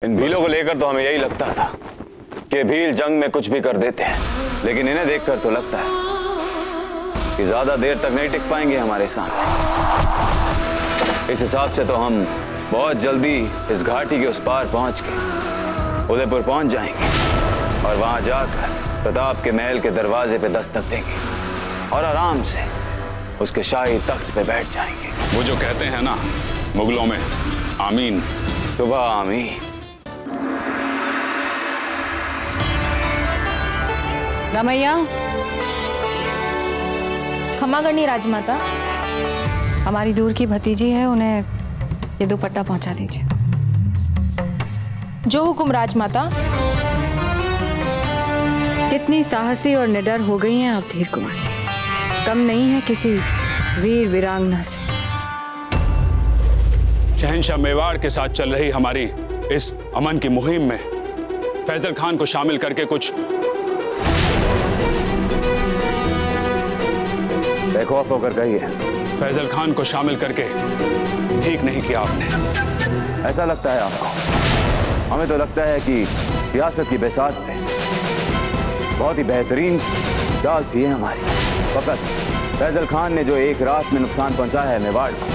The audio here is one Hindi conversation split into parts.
इन भीलों को लेकर तो हमें यही लगता था कि भील जंग में कुछ भी कर देते हैं, लेकिन इन्हें देखकर तो लगता है कि ज्यादा देर तक नहीं टिक पाएंगे हमारे सामने। इस हिसाब से तो हम बहुत जल्दी इस घाटी के उस पार पहुंच के उदयपुर पहुंच जाएंगे और वहां जाकर प्रताप के महल के दरवाजे पे दस्तक देंगे और आराम से उसके शाही तख्त पे बैठ जाएंगे। वो जो कहते हैं ना मुगलों में, आमीन। सुबह आमीन। रामैया, क्षमा करनी राजमाता। हमारी दूर की भतीजी है, उन्हें ये दुपट्टा पहुंचा दीजिए। जो हुक्म राजमाता। कितनी साहसी और निडर हो गई हैं आप धीर कुमारी, कम नहीं है किसी वीर वीरांगना से। शहंशाह मेवाड़ के साथ चल रही हमारी इस अमन की मुहिम में फैजल खान को शामिल करके कुछ बेखौफ होकर गई है। फैजल खान को शामिल करके ठीक नहीं किया आपने। ऐसा लगता है आपको? हमें तो लगता है कि सियासत की बेसात पे बहुत ही बेहतरीन चाल थी हमारी। फकत फैजल खान ने जो एक रात में नुकसान पहुंचाया है मेवाड़ को,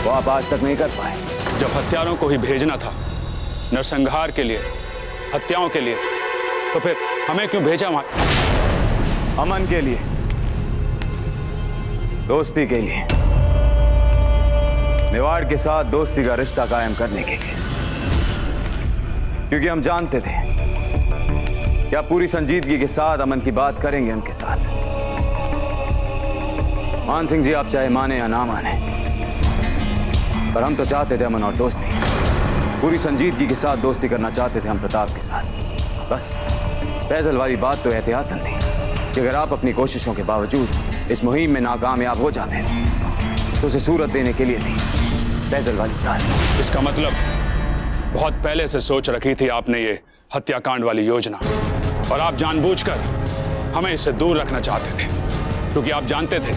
वो आप आज तक नहीं कर पाए। जब हत्यारों को ही भेजना था नरसंहार के लिए, हत्याओं के लिए, तो फिर हमें क्यों भेजा वहां? अमन के लिए, दोस्ती के लिए, मेवाड़ के साथ दोस्ती का रिश्ता कायम करने के लिए। क्योंकि हम जानते थे कि आप पूरी संजीदगी के साथ अमन की बात करेंगे उनके साथ। मान सिंह जी, आप चाहे माने या ना माने, पर हम तो चाहते थे अमन और दोस्ती। पूरी संजीदगी के साथ दोस्ती करना चाहते थे हम प्रताप के साथ। बस फैजल वाली बात तो एहतियातन थी कि अगर आप अपनी कोशिशों के बावजूद इस मुहिम में नाकामयाब हो जाते हैं तो उसे सूरत देने के लिए थी फैजल वाली चाल। इसका मतलब बहुत पहले से सोच रखी थी आपने ये हत्याकांड वाली योजना, और आप जानबूझकर हमें इससे दूर रखना चाहते थे, क्योंकि आप जानते थे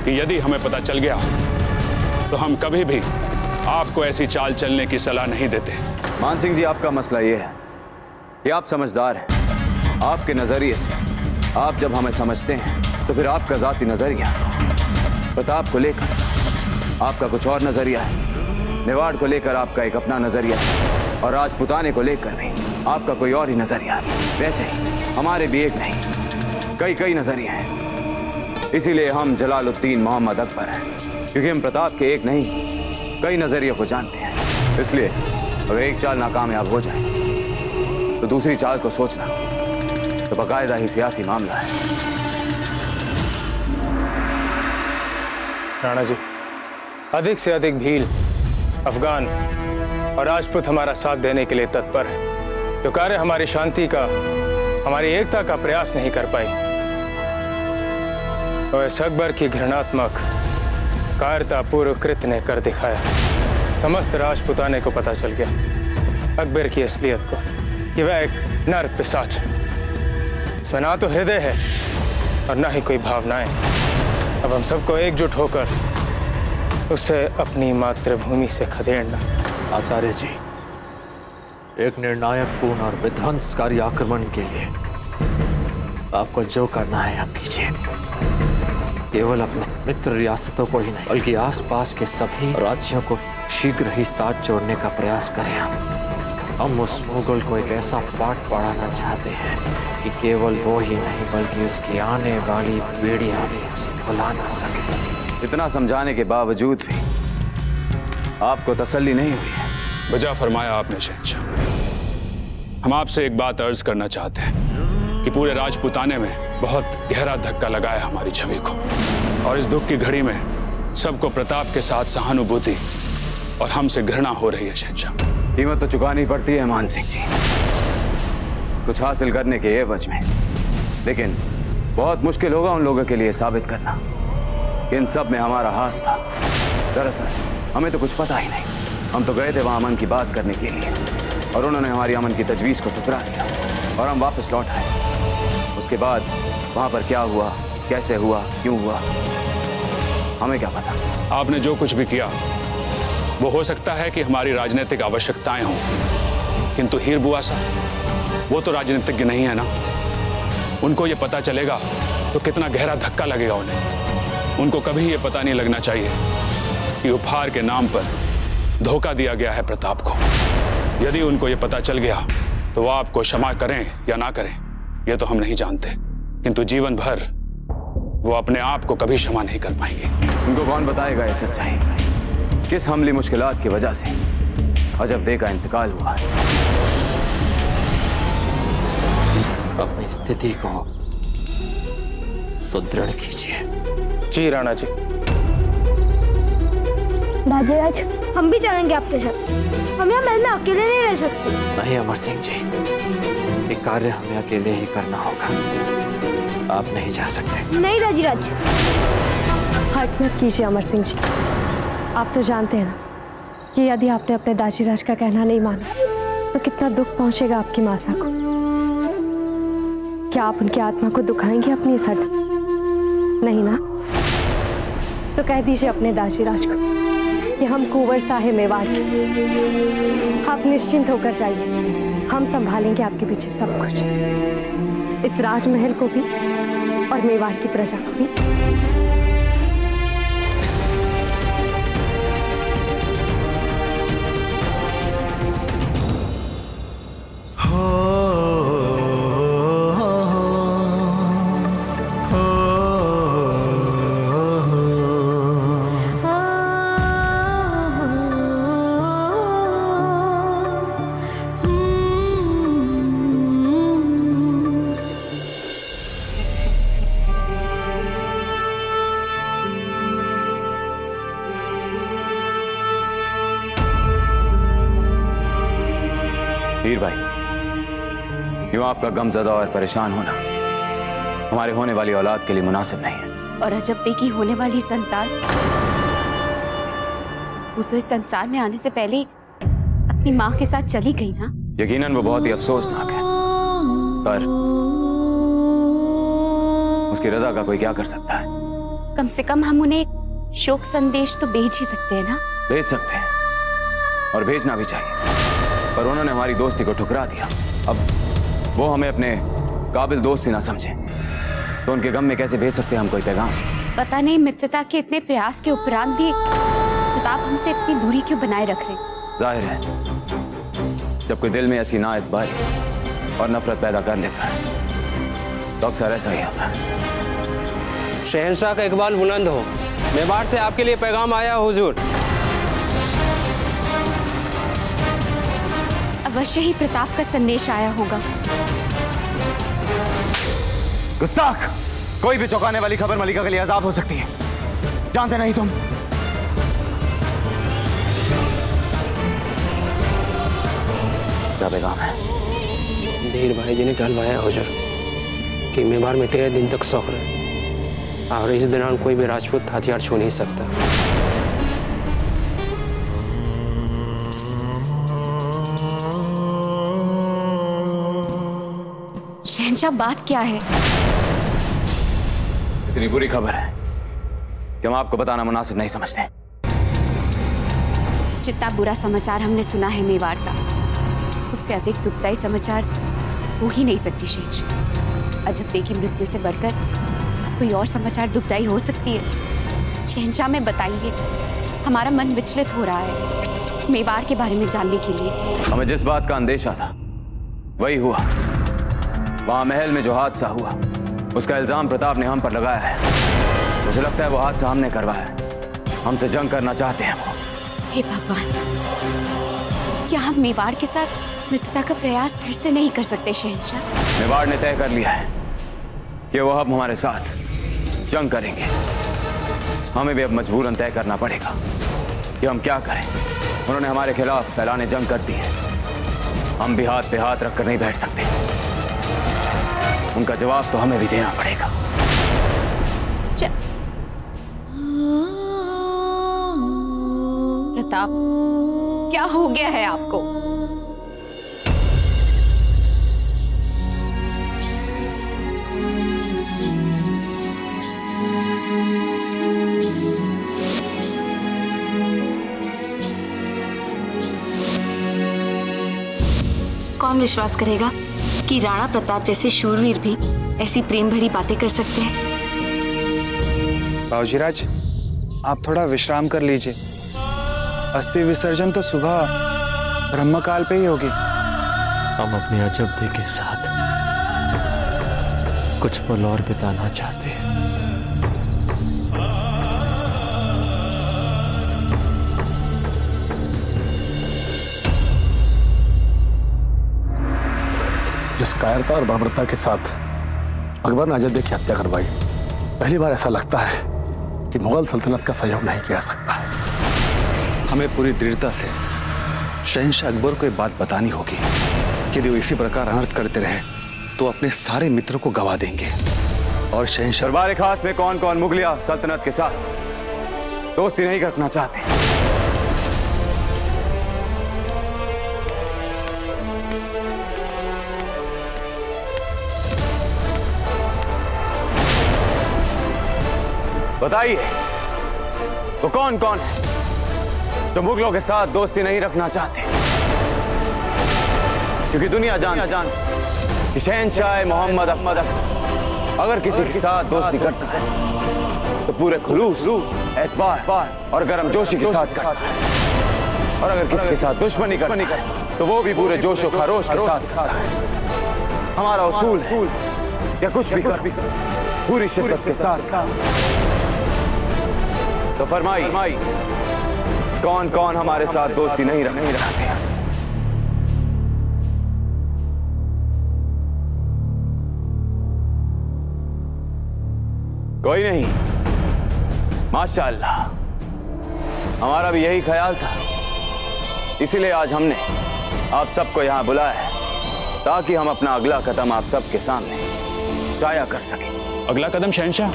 कि यदि हमें पता चल गया तो हम कभी भी आपको ऐसी चाल चलने की सलाह नहीं देते। मान सिंह जी, आपका मसला ये है कि आप समझदार हैं। आपके नजरिए से आप जब हमें समझते हैं तो फिर आपका जाती नजरिया प्रताप को लेकर आपका कुछ और नजरिया है, मेवाड़ को लेकर आपका एक अपना नजरिया है, और राजपुताने को लेकर भी आपका कोई और ही नजरिया है। वैसे ही हमारे भी एक नहीं, कई कई नजरिए हैं। इसीलिए हम जलालुद्दीन मोहम्मद अकबर हैं, क्योंकि हम प्रताप के एक नहीं कई नजरियों को जानते हैं। इसलिए अगर एक चाल नाकामयाब हो जाए तो दूसरी चाल को सोचना तो बाकायदा ही सियासी मामला है। राणा जी, अधिक से अधिक भील, अफगान और राजपूत हमारा साथ देने के लिए तत्पर है। जो कार्य हमारी शांति का, हमारी एकता का प्रयास नहीं कर पाई, और इस अकबर की घृणात्मक कायरतापूर्व कृत्य ने कर दिखाया। समस्त राजपुताने को पता चल गया अकबर की असलियत को, कि वह एक नर पिशाच है। इसमें ना तो हृदय है और ना ही कोई भावनाएं। अब हम सबको एकजुट होकर उससे अपनी मातृभूमि से खदेड़ना। आचार्य जी, एक निर्णायक पूर्ण और विध्वंसकारी आक्रमण के लिए आपको जो करना है आप कीजिए। केवल अपने मित्र रियासतों को ही नहीं बल्कि आसपास के सभी राज्यों को शीघ्र ही साथ जोड़ने का प्रयास करें। हम उस मुगल को एक ऐसा पाठ पढ़ाना चाहते हैं कि केवल वो ही नहीं बल्कि उसकी आने वाली पीढ़ियां भी उसे भुला ना सके। इतना समझाने के बावजूद भी आपको तसल्ली नहीं हुई है। वजह फरमाया आपने शहंशाह। हम आपसे एक बात अर्ज करना चाहते हैं कि पूरे राजपुताने में बहुत गहरा धक्का लगा है हमारी छवि को, और इस दुख की घड़ी में सबको प्रताप के साथ सहानुभूति और हमसे घृणा हो रही है शहंशाह। कीमत तो चुकानी पड़ती है मान सिंह जी, कुछ हासिल करने के एवज में, लेकिन बहुत मुश्किल होगा उन लोगों के लिए साबित करना कि इन सब में हमारा हाथ था। दरअसल हमें तो कुछ पता ही नहीं। हम तो गए थे वहां अमन की बात करने के लिए, और उन्होंने हमारी अमन की तजवीज़ को ठुकरा दिया और हम वापस लौट आए। उसके बाद वहां पर क्या हुआ, कैसे हुआ, क्यों हुआ, हमें क्या पता। आपने जो कुछ भी किया वो हो सकता है कि हमारी राजनीतिक आवश्यकताएं हों, किंतु हीर बुआ साहब वो तो राजनीतिज्ञ नहीं है ना। उनको ये पता चलेगा तो कितना गहरा धक्का लगेगा उन्हें। उनको कभी ये पता नहीं लगना चाहिए कि उपहार के नाम पर धोखा दिया गया है प्रताप को। यदि उनको ये पता चल गया तो वो आपको क्षमा करें या ना करें ये तो हम नहीं जानते, किंतु जीवन भर वो अपने आप को कभी क्षमा नहीं कर पाएंगे। उनको कौन बताएगा ये सच्चाई? किस हमली मुश्किलात की वजह से अजब दे का इंतकाल हुआ है? अपनी स्थिति को सुदृढ़ कीजिए। जी राणा जी। राज, हम भी चलेंगे आपके साथ। हम यहाँ महल में अकेले नहीं रह सकते। नहीं अमर सिंह जी, ये कार्य हमें अकेले ही करना होगा, आप नहीं जा सकते। नहीं राज। हट मत कीजिए अमर सिंह जी। आप तो जानते हैं ना कि यदि आपने अपने दाजीराज का कहना नहीं माना तो कितना दुख पहुंचेगा आपकी मासा को। क्या आप उनकी आत्मा को दुखाएंगे अपनी इस हट से? नहीं ना? तो कह दीजिए अपने दाजीराज को कि हम कुंवर साहे मेवाड़ के। आप निश्चिंत होकर जाइए, हम संभालेंगे आपके पीछे सब कुछ, इस राजमहल को भी और मेवाड़ की प्रजा को भी। हीर भाई, यूं आपका गमज़दा और परेशान होना हमारे होने वाली औलाद के लिए मुनासिब नहीं है। और अजब दे की होने वाली संतान वो तो इस संसार में आने से पहले अपनी माँ के साथ चली गई ना। यकीनन वो बहुत ही अफसोसनाक है, पर उसकी रजा का कोई क्या कर सकता है? कम से कम हम उन्हें एक शोक संदेश तो भेज ही सकते हैं ना। भेज सकते हैं और भेजना भी चाहिए, पर उन्होंने हमारी दोस्ती को ठुकरा दिया। अब वो हमें अपने काबिल दोस्त ही ना समझे तो उनके गम में कैसे भेज सकते हैं हम कोई पैगाम? पता नहीं मित्रता के इतने प्रयास के उपरांत भी प्रताप हमसे इतनी दूरी क्यों बनाए रख रहे? जाहिर है जब कोई दिल में ऐसी नाइतबारी और नफरत पैदा कर लेता है तो अक्सर ऐसा ही होता है। शहंशाह का इकबाल बुलंद हो। मेवाड़ से आपके लिए पैगाम आया हुजूर। अवश्य ही प्रताप का संदेश आया होगा। गुस्ताख, कोई भी चौंकाने वाली खबर मलिका के लिए अजाब हो सकती है, जानते नहीं तुम? क्या पैगाम है? धीर भाई जी ने कहलवाया हुजूर कि मेवाड़ में 13 दिन तक सौख रहे और इस दौरान कोई भी राजपूत हथियार छू नहीं सकता। शहंशाह, बात क्या है? इतनी बुरी खबर है कि हम आपको बताना मुनासिब नहीं समझते। जितना बुरा समाचार हमने सुना है मेवाड़ का, उससे अधिक दुखदायी समाचार हो ही नहीं सकती शहंशाह। अजब दे की मृत्यु से बढ़कर कोई और समाचार दुखदायी हो सकती है? शहंशाह में बताइए, हमारा मन विचलित हो रहा है मेवाड़ के बारे में जानने के लिए। हमें जिस बात का अंदेशा था वही हुआ। वहां महल में जो हादसा हुआ उसका इल्जाम प्रताप ने हम पर लगाया है। मुझे लगता है वो हादसा हमने करवाया है। हमसे जंग करना चाहते हैं वो। हे भगवान, क्या हम मेवाड़ के साथ मित्रता का प्रयास फिर से नहीं कर सकते शहंशाह? मेवाड़ ने तय कर लिया है कि वो अब हमारे साथ जंग करेंगे। हमें भी अब मजबूरन तय करना पड़ेगा कि हम क्या करें। उन्होंने हमारे खिलाफ फैलाने जंग कर दी है, हम भी हाथ पे हाथ रखकर नहीं बैठ सकते। उनका जवाब तो हमें भी देना पड़ेगा। प्रताप, क्या हो गया है आपको? कौन विश्वास करेगा कि राणा प्रताप जैसे शूरवीर भी ऐसी प्रेम भरी बातें कर सकते हैं। बाबूजीराज, आप थोड़ा विश्राम कर लीजिए। अस्थि विसर्जन तो सुबह ब्रह्मकाल पे ही होगी। हम अपनी अजब के साथ कुछ पल और बिताना चाहते हैं। जिस कायरता और बर्बरता के साथ अकबर ने अजय की हत्या करवाई, पहली बार ऐसा लगता है कि मुगल सल्तनत का सहयोग नहीं किया जा सकता है। हमें पूरी दृढ़ता से शहंशाह अकबर को ये बात बतानी होगी कि यदि वो इसी प्रकार अनर्थ करते रहे तो अपने सारे मित्रों को गवा देंगे। और शहंशाह दरबार खास में कौन कौन मुगलिया सल्तनत के साथ दोस्ती नहीं रखना चाहते? बताइए, वो कौन कौन है जो मुगलों के साथ दोस्ती नहीं रखना चाहते? क्योंकि दुनिया जान कि शहंशाह मोहम्मद अगर किसी के साथ दोस्ती करता है तो पूरे खुलूस, एतबार और गर्मजोशी के साथ करता है, और अगर किसी के साथ दुश्मनी करता है तो वो भी पूरे जोश और खरोश के साथ करता है। हमारा उसूल है या कुछ भी कर पूरी शिद्दत के साथ। तो फरमाइए, कौन कौन हमारे साथ दोस्ती नहीं रखते? कोई नहीं। माशाअल्लाह, हमारा भी यही ख्याल था। इसीलिए आज हमने आप सबको यहां बुलाया है ताकि हम अपना अगला कदम आप सबके सामने जाया कर सकें। अगला कदम शहंशाह?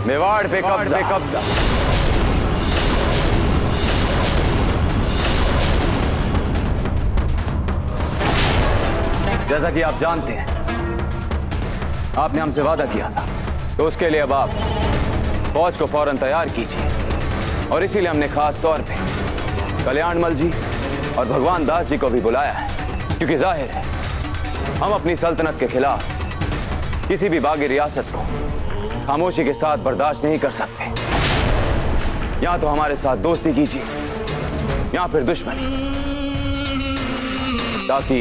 मेवाड़ पे कब्जा। जैसा कि आप जानते हैं, आपने हमसे वादा किया था, तो उसके लिए अब आप फौज को फौरन तैयार कीजिए। और इसीलिए हमने खास तौर पे कल्याणमल जी और भगवान दास जी को भी बुलाया है, क्योंकि जाहिर है हम अपनी सल्तनत के खिलाफ किसी भी बागी रियासत को खामोशी के साथ बर्दाश्त नहीं कर सकते। या तो हमारे साथ दोस्ती कीजिए या फिर दुश्मनी, ताकि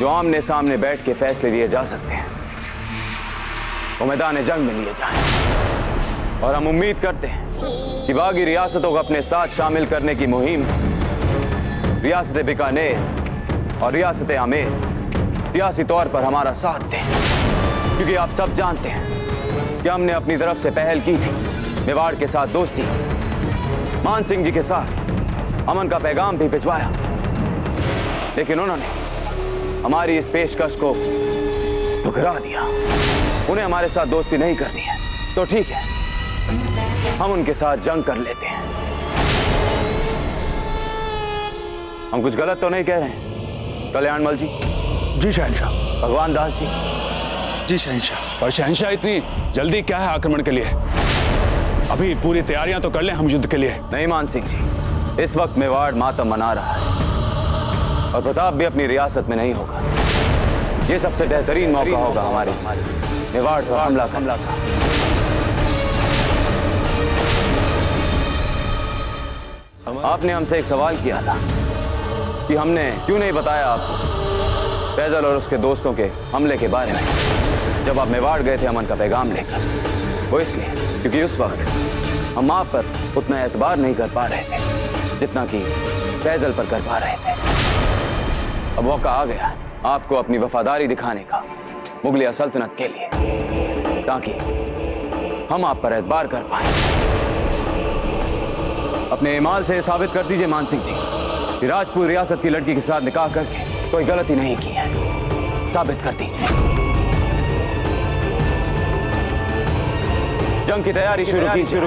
जो आमने सामने बैठ के फैसले लिए जा सकते हैं वो मैदान जंग में लिए जाएं। और हम उम्मीद करते हैं कि बागी रियासतों को अपने साथ शामिल करने की मुहिम रियासत बीकानेर और रियासत आमेर सियासी तौर पर हमारा साथ दें, क्योंकि आप सब जानते हैं कि हमने अपनी तरफ से पहल की थी मेवाड़ के साथ दोस्ती। मान सिंह जी के साथ अमन का पैगाम भी भिजवाया, लेकिन उन्होंने हमारी इस पेशकश को ठुकरा दिया। उन्हें हमारे साथ दोस्ती नहीं करनी है तो ठीक है, हम उनके साथ जंग कर लेते हैं। हम कुछ गलत तो नहीं कह रहे हैं कल्याणमल जी? जी शहंशाह। भगवान दास जी? जी शहंशाह। और शहंशाह, इतनी जल्दी क्या है आक्रमण के लिए? अभी पूरी तैयारियां तो कर लें हम युद्ध के लिए। नहीं मान सिंह जी, इस वक्त मेवाड़ मातम मना रहा है और प्रताप भी अपनी रियासत में नहीं होगा। ये सबसे बेहतरीन मौका होगा हमारे मेवाड़ पर हमला का। आपने हमसे एक सवाल किया था कि हमने क्यों नहीं बताया आपको फैजल और उसके दोस्तों के हमले के बारे में जब आप मेवाड़ गए थे अमन का पैगाम लेकर। वो इसलिए क्योंकि उस वक्त हम आप पर उतना एतबार नहीं कर पा रहे थे जितना कि फैजल पर कर पा रहे थे। अब मौका आ गया आपको अपनी वफादारी दिखाने का मुगलिया सल्तनत के लिए, ताकि हम आप पर एतबार कर पाए। अपने ईमाल से साबित कर दीजिए मान सिंह जी कि राजपूत रियासत की लड़की के साथ निकाह करके कोई गलती नहीं की है। साबित कर दीजिए। जंग की तैयारी शुरू कीजिए।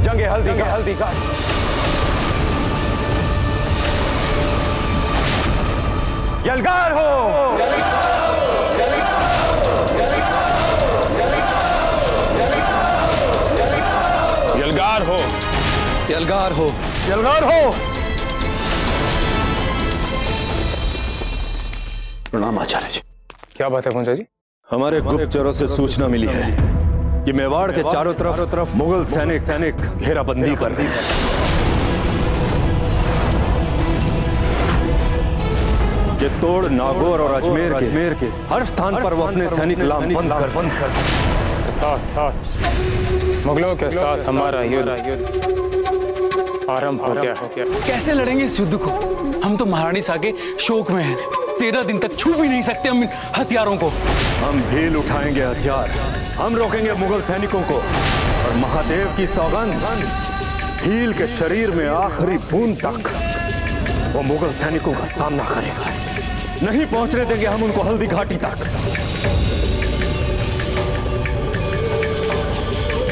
जंग हल्दी का यलगार हो। यलगार हो। यलगार हो। यलगार हो। प्रणाम आचार्य जी। क्या बात है पुंजा जी? हमारे गुप्तचरों से सूचना मिली है कि मेवाड़ के चारों तरफ मुगल सैनिक घेराबंदी कर रहे हैं। ये तोड़ नागौर और अजमेर के हर स्थान पर वो अपने सैनिक लामबंद कर मुगलों के साथ हमारा युद्ध आरंभ हो गया। कैसे लड़ेंगे इस युद्ध को? हम तो महारानी सा के शोक में हैं। 13 दिन तक छू भी नहीं सकते हम इन हथियारों को। हम भील उठाएंगे हथियार, हम रोकेंगे मुगल सैनिकों को, और महादेव की सौगंध, भील के शरीर में आखिरी बूंद तक वो मुगल सैनिकों का सामना करेगा। नहीं पहुंचने देंगे हम उनको हल्दी घाटी तक।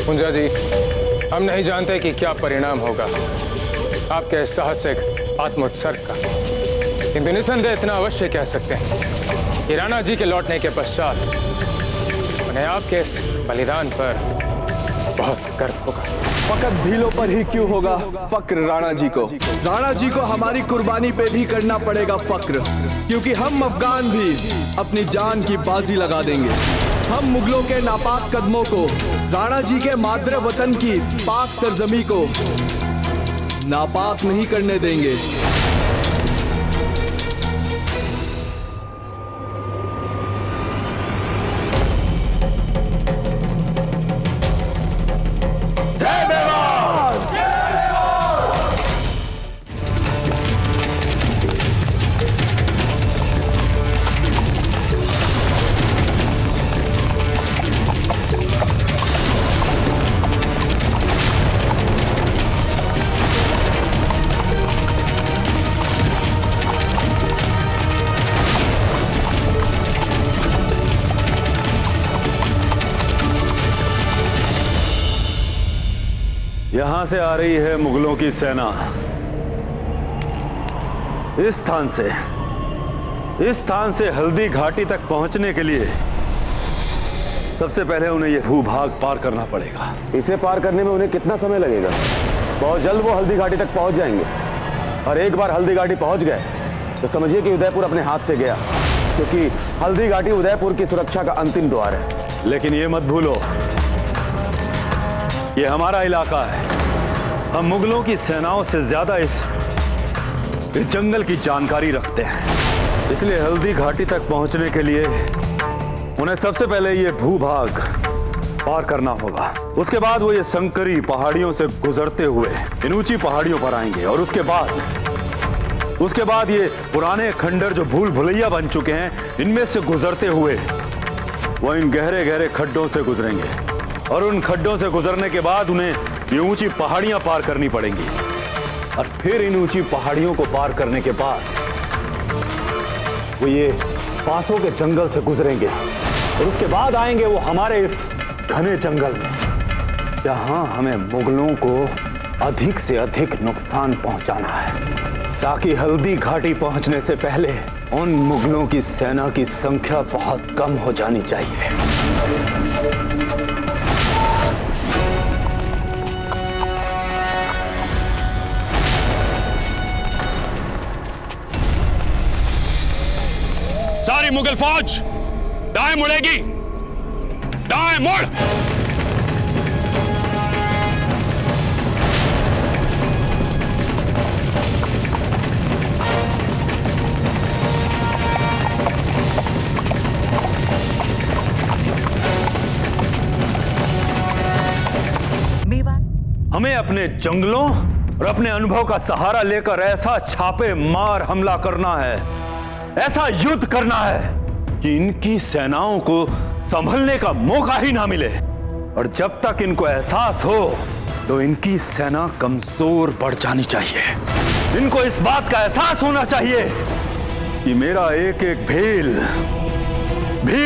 पुंजा जी, हम नहीं जानते कि क्या परिणाम होगा आपके साहसिक आत्मोत्सर्ग का, किंतु निसंदेह इतना अवश्य कह सकते हैं कि राणा जी के लौटने के पश्चात उन्हें आपके इस बलिदान पर बहुत गर्व होगा। फकत भीलों पर ही क्यों होगा फक्र राणा जी को? राणा जी को हमारी कुर्बानी पे भी करना पड़ेगा फक्र, क्योंकि हम अफगान भी अपनी जान की बाजी लगा देंगे। हम मुगलों के नापाक कदमों को, राणा जी के मातृ वतन की पाक सरजमी को नापाक नहीं करने देंगे। यहां से आ रही है मुगलों की सेना। इस स्थान से हल्दी घाटी तक पहुंचने के लिए सबसे पहले उन्हें यह भूभाग पार करना पड़ेगा। इसे पार करने में उन्हें कितना समय लगेगा? बहुत जल्द वो हल्दी घाटी तक पहुंच जाएंगे, और एक बार हल्दी घाटी पहुंच गए तो समझिए कि उदयपुर अपने हाथ से गया, क्योंकि हल्दी घाटी उदयपुर की सुरक्षा का अंतिम द्वार है। लेकिन ये मत भूलो, ये हमारा इलाका है। हम मुगलों की सेनाओं से ज्यादा इस जंगल की जानकारी रखते हैं, इसलिए हल्दी घाटी तक पहुंचने के लिए उन्हें सबसे पहले ये भूभाग पार करना होगा। उसके बाद वो ये संकरी पहाड़ियों से गुजरते हुए इन ऊंची पहाड़ियों पर आएंगे, और उसके बाद ये पुराने खंडर जो भूल भुलैया बन चुके हैं, इनमें से गुजरते हुए वो इन गहरे गहरे खड्डों से गुजरेंगे, और उन खड्डों से गुजरने के बाद उन्हें ये ऊंची पहाड़ियां पार करनी पड़ेंगी, और फिर इन ऊंची पहाड़ियों को पार करने के बाद वो ये बांसों के जंगल से गुजरेंगे, और उसके बाद आएंगे वो हमारे इस घने जंगल में, जहां हमें मुगलों को अधिक से अधिक नुकसान पहुंचाना है, ताकि हल्दी घाटी पहुंचने से पहले उन मुगलों की सेना की संख्या बहुत कम हो जानी चाहिए। सारी मुगल फौज दाएं मुड़ेगी, दाएं मुड़। हमें अपने जंगलों और अपने अनुभव का सहारा लेकर ऐसा छापे मार हमला करना है, ऐसा युद्ध करना है कि इनकी सेनाओं को संभलने का मौका ही ना मिले, और जब तक इनको एहसास हो तो इनकी सेना कमजोर पड़ जानी चाहिए। इनको इस बात का एहसास होना चाहिए कि मेरा एक एक भील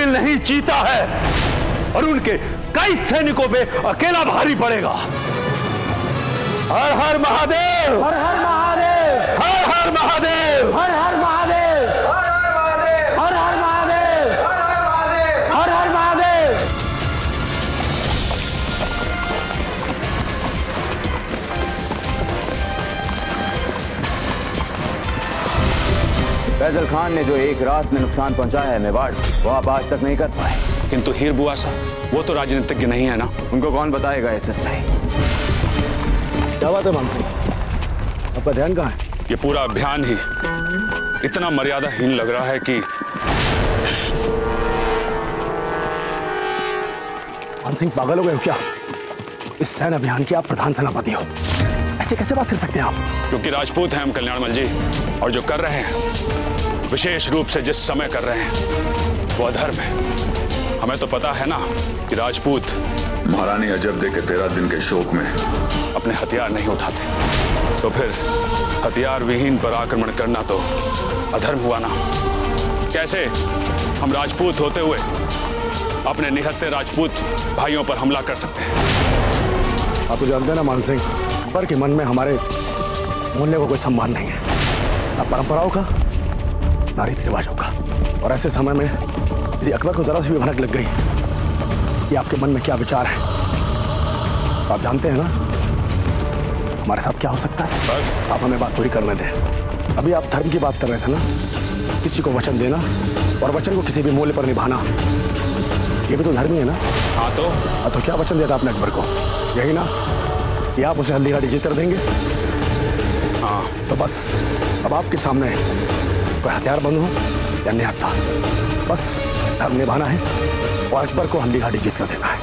नहीं चीता है, और उनके कई सैनिकों पे अकेला भारी पड़ेगा। हर हर महादेव, हर हर महादेव, हर हर महादेव, हर हर महादेव, हर हर महादेव, हर हर महादेव, हर हर महादेव। फैजल खान ने जो एक रात में नुकसान पहुंचाया है मेवाड़, वो आप आज तक नहीं कर पाए। किंतु हीर बुआ सा, वो तो राजनीतिज्ञ नहीं है ना। उनको कौन बताएगा ये सच्चाई? क्या बात है मान सिंह, आपका ध्यान कहाँ है? ये पूरा अभियान ही इतना मर्यादाहीन लग रहा है कि मान सिंह पागल हो गए हो क्या? इस सैन्य अभियान के आप प्रधान सेनापति हो, ऐसे कैसे बात कर सकते हैं आप? क्योंकि राजपूत हैं हम कल्याणमल जी, और जो कर रहे हैं विशेष रूप से जिस समय कर रहे हैं वो अधर्म है। हमें तो पता है ना कि राजपूत महारानी अजब दे के 13 दिन के शोक में अपने हथियार नहीं उठाते, तो फिर हथियार विहीन पर आक्रमण करना तो अधर्म हुआ ना। कैसे हम राजपूत होते हुए अपने निहत्थे राजपूत भाइयों पर हमला कर सकते हैं? आप तो जानते हैं ना मान सिंह, अकबर के मन में हमारे मूल्य को कोई सम्मान नहीं है, ना परंपराओं का ना रीति रिवाजों का। और ऐसे समय में यदि अकबर को जरा सी भी भनक लग गई कि आपके मन में क्या विचार है, तो आप जानते हैं ना हमारे साथ क्या हो सकता है। आप हमें बात पूरी करने दें। अभी आप धर्म की बात कर रहे थे ना, किसी को वचन देना और वचन को किसी भी मूल्य पर निभाना, ये भी तो धर्म ही है ना। हाँ तो क्या वचन दिया था आपने अकबर को? यही ना कि आप उसे हल्दी घाटी जीत देंगे। हाँ तो बस अब आपके सामने कोई हथियार बंद हो या निहत्था, बस धर्म निभाना है और अकबर को हल्दी घाटी जीत कर देना है।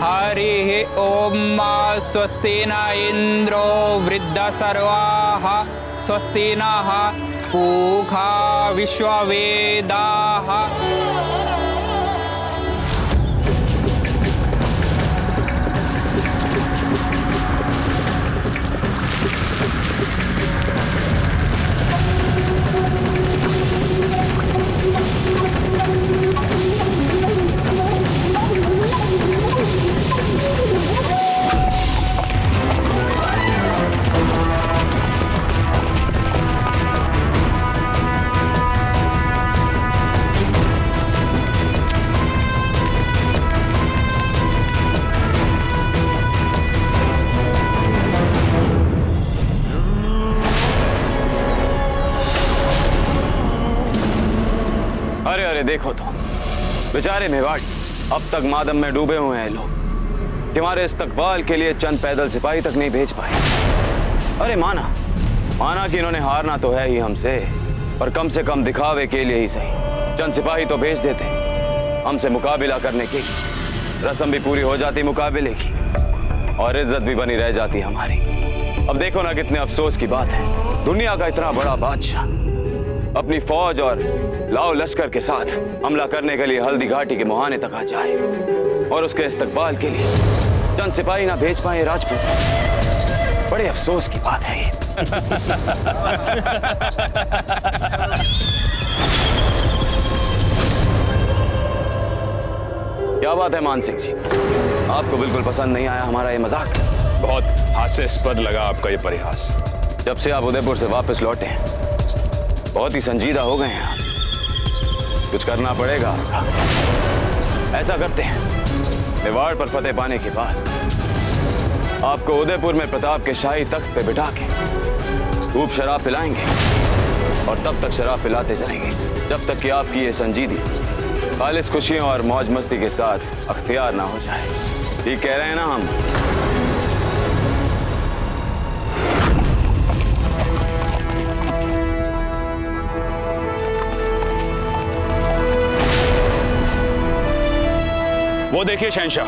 हरि ओम स्वस्ति न इंद्रो वृद्ध सर्वाः स्वस्ति नः पूषा विश्ववेदाः। अरे देखो तो बेचारे मेवाड़ अब तक मातम में डूबे हुए हैं लोग कि हमारे इस्तकबाल के लिए चंद पैदल सिपाही तक नहीं भेज पाए। अरे माना कि इन्होंने हारना तो है ही हमसे, पर कम से कम दिखावे के लिए ही सही चंद सिपाही तो भेज देते हमसे मुकाबला करने की। रस्म भी पूरी हो जाती मुकाबले की और इज्जत भी बनी रह जाती हमारी। अब देखो ना कितने अफसोस की बात है, दुनिया का इतना बड़ा बादशाह अपनी फौज और लाओ लश्कर के साथ हमला करने के लिए हल्दी घाटी के मुहाने तक आ जाए और उसके इस्तकबाल के लिए चंद सिपाही ना भेज पाए राजपूत। बड़े अफसोस की बात है ये। क्या बात है मान सिंह जी, आपको बिल्कुल पसंद नहीं आया हमारा ये मजाक? बहुत हास्यास्पद लगा आपका ये परिहास। जब से आप उदयपुर से वापस लौटे हैं बहुत ही संजीदा हो गए हैं आप। कुछ करना पड़ेगा आपका। ऐसा करते हैं, मेवाड़ पर फतेह पाने के बाद आपको उदयपुर में प्रताप के शाही तख्त पे बिठा के खूब शराब पिलाएंगे और तब तक शराब पिलाते जाएंगे जब तक कि आपकी ये संजीदी खालिस खुशियों और मौज मस्ती के साथ अख्तियार ना हो जाए। ठीक कह रहे हैं ना हम? वो देखिए शहंशाह,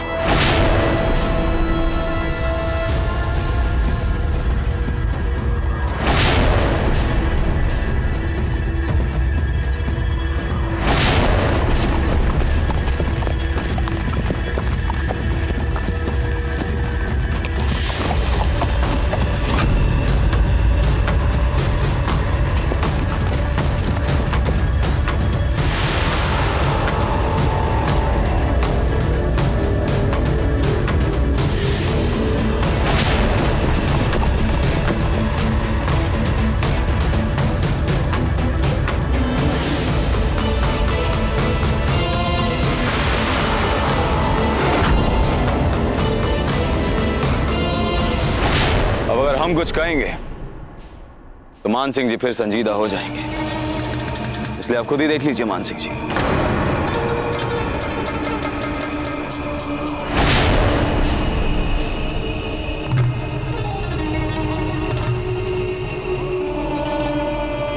हम कुछ कहेंगे तो मान सिंह जी फिर संजीदा हो जाएंगे, इसलिए आप खुद ही देख लीजिए मान सिंह जी।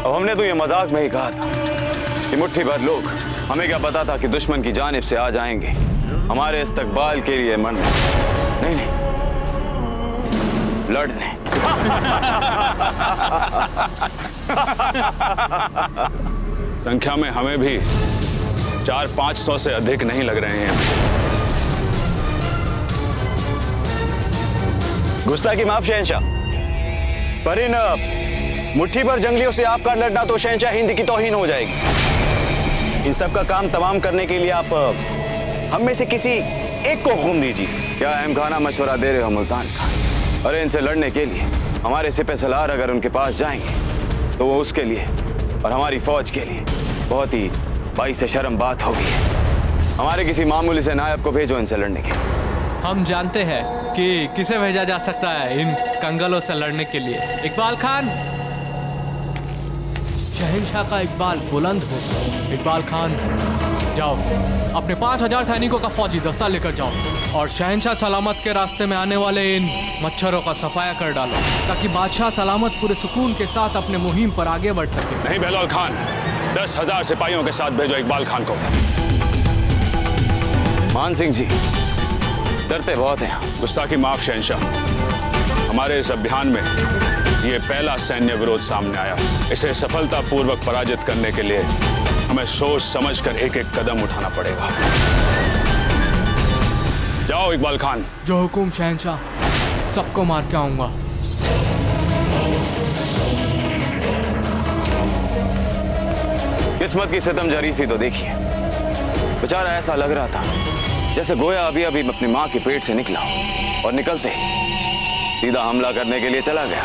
अब हमने तो ये मजाक में ही कहा था कि मुट्ठी भर लोग, हमें क्या पता था कि दुश्मन की जानिब से आ जाएंगे हमारे इस्तकबाल के लिए मरने, नहीं लड़ने। संख्या में हमें भी 400-500 से अधिक नहीं लग रहे हैं। गुस्ताखी माफ शहंशाह, पर इन मुट्ठी भर जंगलियों से आपका लड़ना तो शहंशाह हिंद की तौहीन हो जाएगी। इन सब का काम तमाम करने के लिए आप हम में से किसी एक को हुक्म दीजिए। क्या अहम खाना मशवरा दे रहे हो मुल्तान खान? अरे इनसे लड़ने के लिए हमारे सिपह सलार अगर उनके पास जाएंगे तो वो उसके लिए और हमारी फौज के लिए बहुत ही बाईस से शर्म बात होगी। हमारे किसी मामूली से नायब को भेजो इनसे लड़ने के। हम जानते हैं कि किसे भेजा जा सकता है इन कंगालों से लड़ने के लिए। इकबाल खान, शहंशाह का इकबाल बुलंद हो। इकबाल खान, जाओ अपने 5000 सैनिकों का फौजी दस्ता लेकर जाओ और शहंशाह सलामत के रास्ते में आने वाले इन मच्छरों का सफाया कर डालो, ताकि बादशाह सलामत पूरे सुकून के साथ अपने मुहिम पर आगे बढ़ सके। नहीं बहलोल खान, 10,000 सिपाहियों के साथ भेजो इकबाल खान को। मान सिंह जी डरते बहुत हैं। गुस्ताखी माफ शहंशाह, हमारे इस अभियान में ये पहला सैन्य विरोध सामने आया। इसे सफलतापूर्वक पराजित करने के लिए हमें सोच समझकर एक एक कदम उठाना पड़ेगा। जाओ इकबाल खान। जो हुकुम शहंशाह, सबको मार के आऊंगा। किस्मत की सितम जरीफी तो देखिए, बेचारा ऐसा लग रहा था जैसे गोया अभी अभी अपनी माँ के पेट से निकला और निकलते ही सीधा हमला करने के लिए चला गया।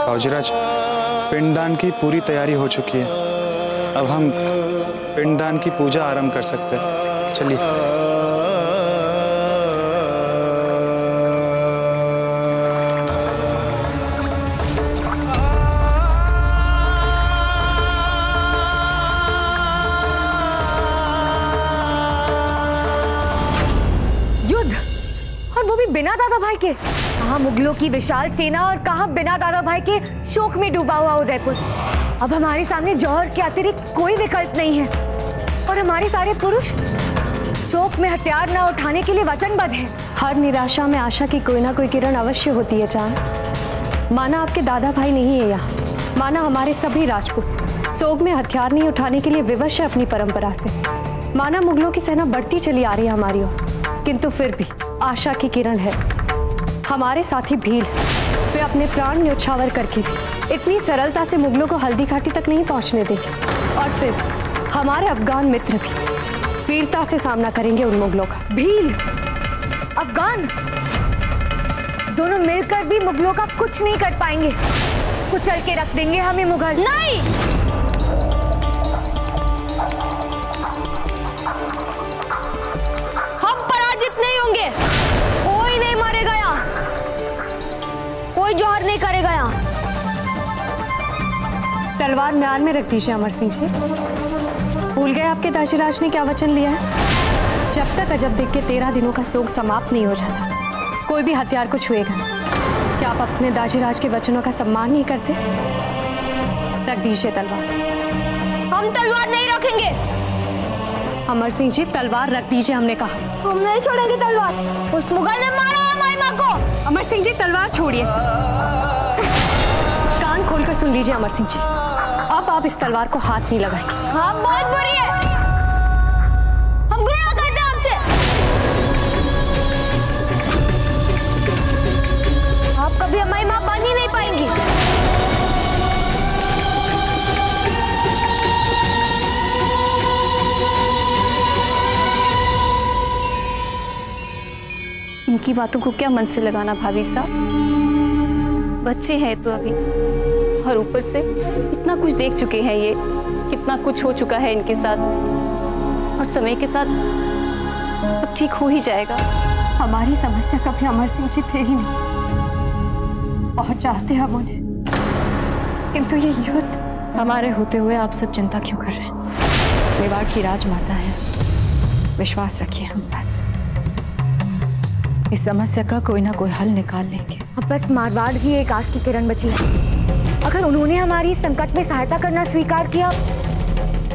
फौजीराज, पिंडदान की पूरी तैयारी हो चुकी है। अब हम पिंडदान की पूजा आरंभ कर सकते हैं। चलिए। युद्ध, और वो भी बिना दादा भाई के। कहाँ मुगलों की विशाल सेना और कहाँ बिना दादा भाई के शोक में डूबा हुआ उदयपुर। अब हमारे सामने जौहर के अतिरिक्त कोई विकल्प नहीं है और हमारे सारे पुरुष शोक में हथियार न उठाने के लिए वचनबद्ध हैं। हर निराशा में आशा की कोई ना कोई किरण अवश्य होती है चांद। माना आपके दादा भाई नहीं है यहाँ, माना हमारे सभी राजपूत सोग में हथियार नहीं उठाने के लिए विवश है अपनी परंपरा से, माना मुगलों की सेना बढ़ती चली आ रही है हमारी ओर, किंतु फिर भी आशा की किरण है। हमारे साथी भील, वे अपने प्राण न्योछावर करके भी इतनी सरलता से मुगलों को हल्दी घाटी तक नहीं पहुंचने देंगे। और फिर हमारे अफगान मित्र भी वीरता से सामना करेंगे उन मुगलों का। भील, अफगान, दोनों मिलकर भी मुगलों का कुछ नहीं कर पाएंगे। कुचल के रख देंगे हमें मुगल। नहीं, हम पराजित नहीं होंगे। कोई नहीं मरेगा यहाँ, कोई जौहर नहीं करेगा यहाँ। तलवार म्यान में रख दीजिए अमर सिंह जी। भूल गए आपके दाजीराज ने क्या वचन लिया है? जब तक अजब देख के 13 दिनों का शोक समाप्त नहीं हो जाता, कोई भी हथियार को छुएगा। क्या आप अपने दाजीराज के वचनों का सम्मान नहीं करते? रख दीजिए तलवार। हम तलवार नहीं रखेंगे। अमर सिंह जी, तलवार रख दीजिए, हमने कहा। हम नहीं छोड़ेंगे तलवार। उस मुगल ने मारा है हमारी माँ को। अमर सिंह जी, तलवार छोड़िए। कान खोलकर सुन लीजिए अमर सिंह जी, अब आप इस तलवार को हाथ नहीं लगाएंगे। हाँ, बहुत बुरी है। हम घृणा करते हैं आपसे। आप कभी हमारी माँ बन ही नहीं पाएंगी। की बातों को क्या मन से लगाना भाभी साहब, बच्चे हैं तो अभी, और ऊपर से इतना कुछ देख चुके हैं ये, कितना कुछ हो चुका है इनके साथ, और समय के साथ सब ठीक हो ही जाएगा। हमारी समस्या कभी अमर सिंह जी थे ही नहीं, बहुत चाहते हम उन्हें, किंतु ये युद्ध हमारे होते हुए आप सब चिंता क्यों कर रहे हैं? मेवाड़ की राजमाता है, विश्वास रखिए हम पर। इस समस्या का कोई ना कोई हल निकाल लेंगे। अब बस मारवाड़ ही एक आस की किरण बची है। अगर उन्होंने हमारी इस संकट में सहायता करना स्वीकार किया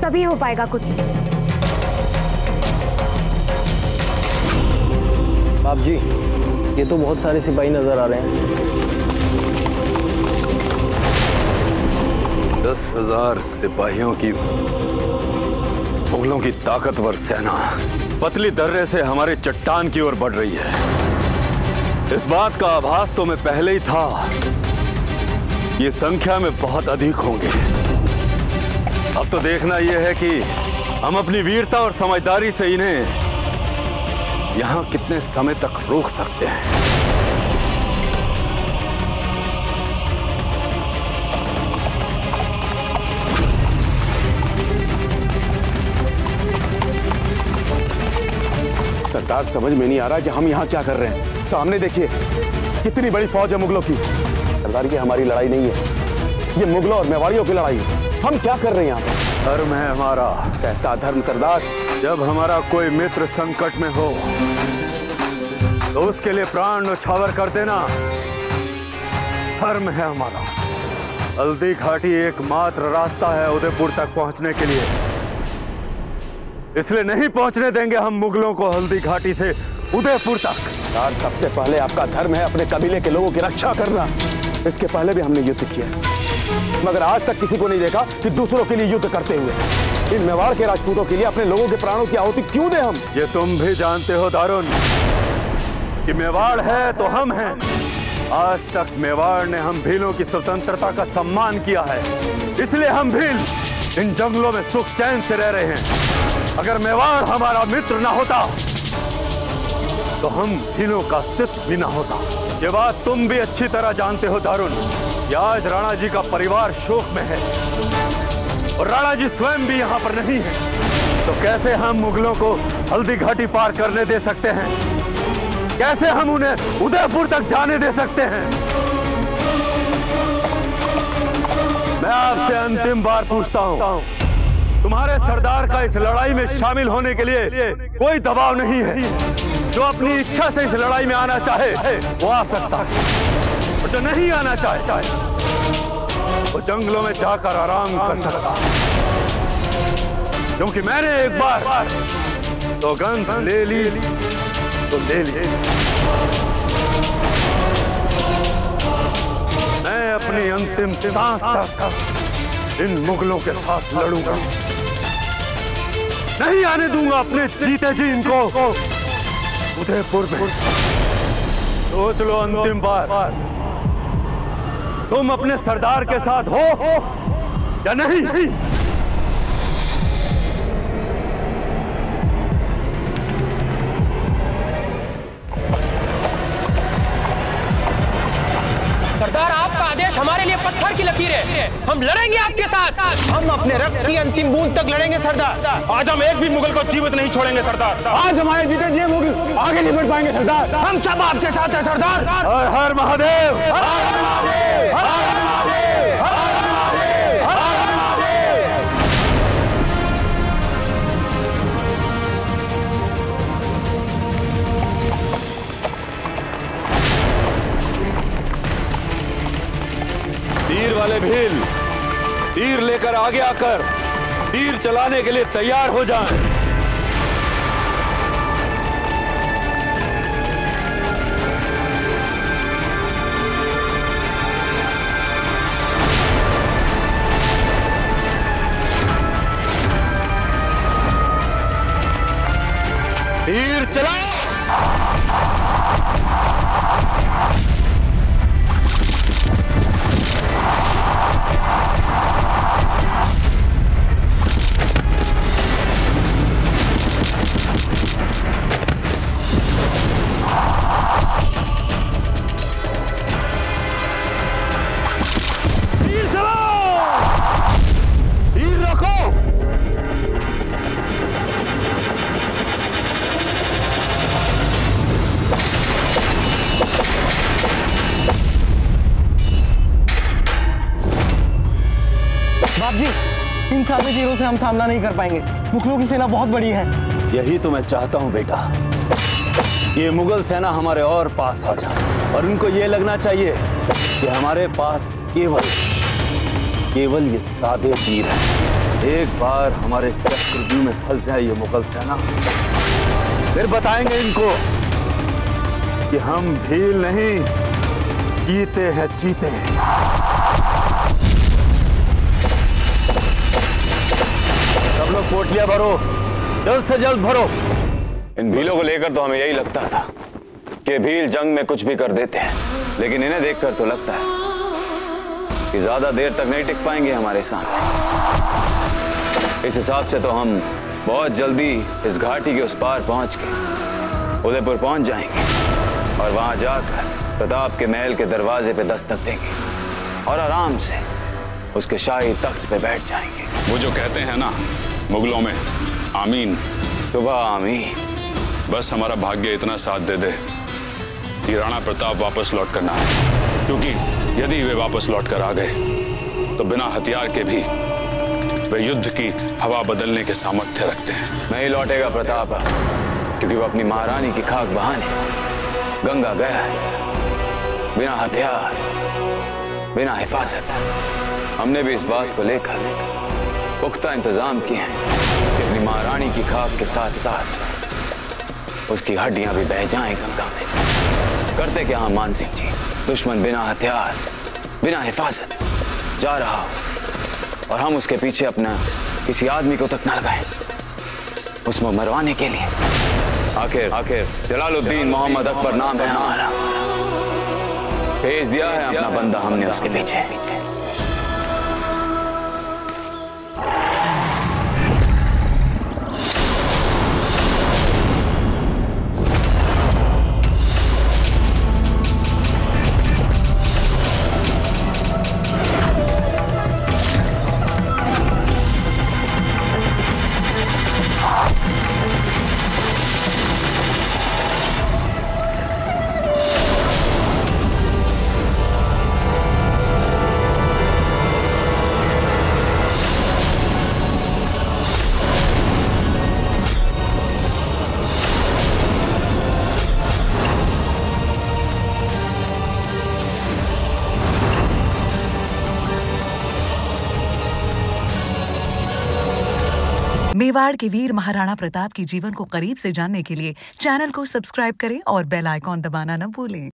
तभी हो पाएगा कुछ। बाप जी, ये तो बहुत सारे सिपाही नजर आ रहे हैं। 10,000 सिपाहियों की मुगलों की ताकतवर सेना पतली दर्रे से हमारे चट्टान की ओर बढ़ रही है। इस बात का आभास तो मैं पहले ही था, ये संख्या में बहुत अधिक होंगे। अब तो देखना यह है कि हम अपनी वीरता और समझदारी से इन्हें यहां कितने समय तक रोक सकते हैं। सरदार, समझ में नहीं आ रहा कि हम यहाँ क्या कर रहे हैं। सामने देखिए कितनी बड़ी फौज है मुगलों की। सरदार, ये हमारी लड़ाई नहीं है, ये मुगलों और मेवाड़ियों की लड़ाई है। हम क्या कर रहे हैं यहाँ पे? धर्म है हमारा। कैसा धर्म सरदार? जब हमारा कोई मित्र संकट में हो तो उसके लिए प्राण न्यौछावर कर देना धर्म है हमारा। हल्दी घाटी एकमात्र रास्ता है उदयपुर तक पहुंचने के लिए, इसलिए नहीं पहुंचने देंगे हम मुगलों को हल्दी घाटी से उदयपुर तक। सरदार, सबसे पहले आपका धर्म है अपने कबीले के लोगों की रक्षा करना। इसके पहले भी हमने युद्ध किया, मगर आज तक किसी को नहीं देखा कि दूसरों के लिए युद्ध करते हुए इन मेवाड़ के राजपूतों के लिए अपने लोगों के प्राणों की आहुति क्यों दें हम? ये तुम भी जानते हो दारुण कि मेवाड़ है तो हम हैं। आज तक मेवाड़ ने हम भीलों की स्वतंत्रता का सम्मान किया है, इसलिए हम भील इन जंगलों में सुख चैन से रह रहे हैं। अगर मेवाड़ हमारा मित्र ना होता तो हम भीलों का अस्तित्व भी ना होता। ये बात तुम भी अच्छी तरह जानते हो दारुण कि आज राणा जी का परिवार शोक में है और राणा जी स्वयं भी यहाँ पर नहीं है, तो कैसे हम मुगलों को हल्दी घाटी पार करने दे सकते हैं? कैसे हम उन्हें उदयपुर तक जाने दे सकते हैं? मैं आपसे अंतिम बार पूछता हूँ, तुम्हारे सरदार का इस लड़ाई में शामिल होने के लिए कोई दबाव नहीं है। जो अपनी इच्छा से इस लड़ाई में आना चाहे वो आ सकता है, और जो नहीं आना चाहे वो जंगलों में जाकर आराम कर सकता है। क्योंकि मैंने एक बार सौगंध ले ली तो ले ली। मैं अपनी अंतिम सांस तक इन मुगलों के साथ लड़ूंगा। नहीं आने दूंगा अपने जीते जी इनको उदयपुर में। सोच लो अंतिम बार, तुम अपने सरदार के साथ हो या नहीं? सरदार, आपका आदेश हमारे लिए पत्थर की लकीर है। हम लड़ेंगे आपके साथ। हम अपने रक्त की अंतिम बूंद तक लड़ेंगे सरदार। आज हम एक भी मुगल को जीवित नहीं छोड़ेंगे सरदार। आज हमारे जीते जी मुगल आगे नहीं बढ़ पाएंगे सरदार। हम सब आपके साथ हैं सरदार। हर हर महादेव, हर हर महादेव, हर हर महादेव, हर हर महादेव, हर हर महादेव। तीर वाले भील तीर लेकर आगे आकर तीर चलाने के लिए तैयार हो जाएं। तीर चलाओ। से हम सामना नहीं कर पाएंगे। मुगलों की सेना बहुत बड़ी है। यही तो मैं चाहता हूँ बेटा, ये मुगल सेना हमारे और पास आ जाए और उनको ये लगना चाहिए कि हमारे पास केवल ये सादे तीर है। एक बार हमारे चक्रव्यूह में फंस जाए ये मुगल सेना, फिर बताएंगे इनको कि हम भील नहीं, जीते हैं चीते। सब लोग पोटलियां भरो, जल्द से जल्द भरो। इन भीलों को लेकर तो हमें यही लगता था कि भील जंग में कुछ भी कर देते हैं, लेकिन इन्हें देखकर तो लगता है कि ज्यादा देर तक नहीं टिक पाएंगे हमारे सामने। इस हिसाब से तो हम बहुत जल्दी इस घाटी के उस पार पहुंच के उदयपुर पहुंच जाएंगे और वहां जाकर प्रताप के महल के दरवाजे पे दस्तक देंगे और आराम से उसके शाही तख्त पे बैठ जाएंगे। वो जो कहते हैं ना मुगलों में, आमीन। सुबह आमीन। बस हमारा भाग्य इतना साथ दे दे कि राणा प्रताप वापस लौट कर ना आए, क्योंकि यदि वे वापस लौट कर आ गए तो बिना हथियार के भी वे युद्ध की हवा बदलने के सामर्थ्य रखते हैं। नहीं लौटेगा प्रताप, क्योंकि वो अपनी महारानी की खाक बहाने गंगा गया है, बिना हथियार, बिना हिफाजत। हमने भी इस बात को लेकर पुख्ता इंतजाम किए हैं कि अपनी महारानी की खाक के साथ साथ उसकी हड्डियां भी बह जाएं गंगा में। करते क्या हम मान सिंह जी, दुश्मन बिना हथियार, बिना हिफाजत जा रहा हो और हम उसके पीछे अपना किसी आदमी को तक न लगाएं उसमें मरवाने के लिए। आखिर जलालुद्दीन मोहम्मद अकबर नाम है हमारा, भेज दिया है अपना बंदा हमने उसके पीछे। मेवाड़ के वीर महाराणा प्रताप के जीवन को करीब से जानने के लिए चैनल को सब्सक्राइब करें और बेल आइकॉन दबाना न भूलें।